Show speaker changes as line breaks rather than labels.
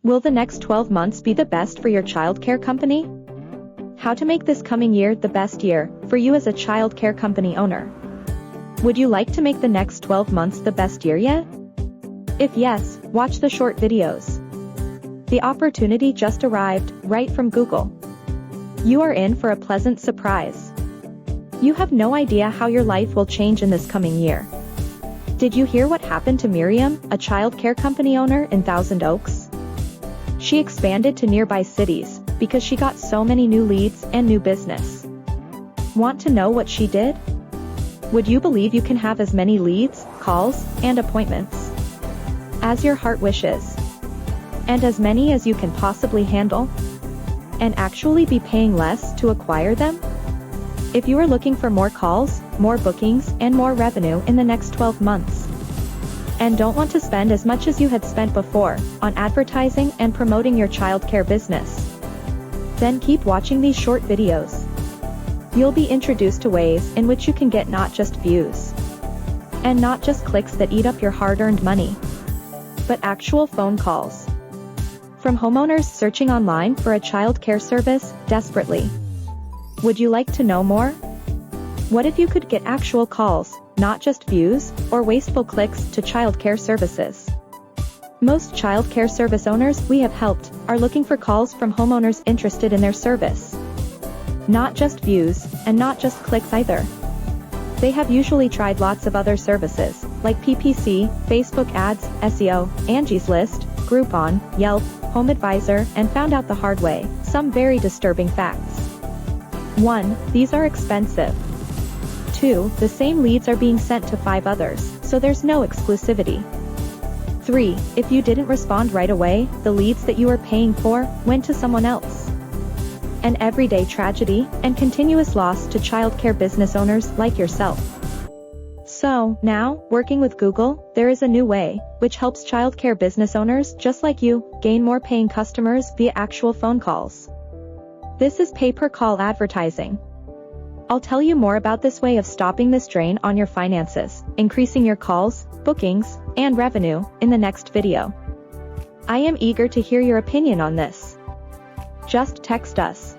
Will the next 12 months be the best for your childcare company? How to make this coming year the best year for you as a childcare company owner. Would you like to make the next 12 months the best year yet? If yes, watch the short videos. The opportunity just arrived, right from Google. You are in for a pleasant surprise. You have no idea how your life will change in this coming year. Did you hear what happened to Miriam, a childcare company owner in Thousand Oaks? She expanded to nearby cities because she got so many new leads and new business. Want to know what she did? Would you believe you can have as many leads, calls, and appointments as your heart wishes, and as many as you can possibly handle, and actually be paying less to acquire them? If you are looking for more calls, more bookings, and more revenue in the next 12 months, and don't want to spend as much as you had spent before on advertising and promoting your childcare business, then keep watching these short videos. You'll be introduced to ways in which you can get not just views and not just clicks that eat up your hard-earned money, but actual phone calls from homeowners searching online for a childcare service desperately. Would you like to know more? What if you could get actual calls, not just views or wasteful clicks to childcare services? Most childcare service owners we have helped are looking for calls from homeowners interested in their service. Not just views, and not just clicks either. They have usually tried lots of other services, like PPC, Facebook ads, SEO, Angie's List, Groupon, Yelp, Home Advisor, and found out the hard way some very disturbing facts. 1. These are expensive. 2. The same leads are being sent to 5 others, so there's no exclusivity. 3. If you didn't respond right away, the leads that you were paying for went to someone else. An everyday tragedy and continuous loss to childcare business owners like yourself. So, now, working with Google, there is a new way, which helps childcare business owners just like you gain more paying customers via actual phone calls. This is pay-per-call advertising. I'll tell you more about this way of stopping this drain on your finances, increasing your calls, bookings, and revenue in the next video. I am eager to hear your opinion on this. Just text us.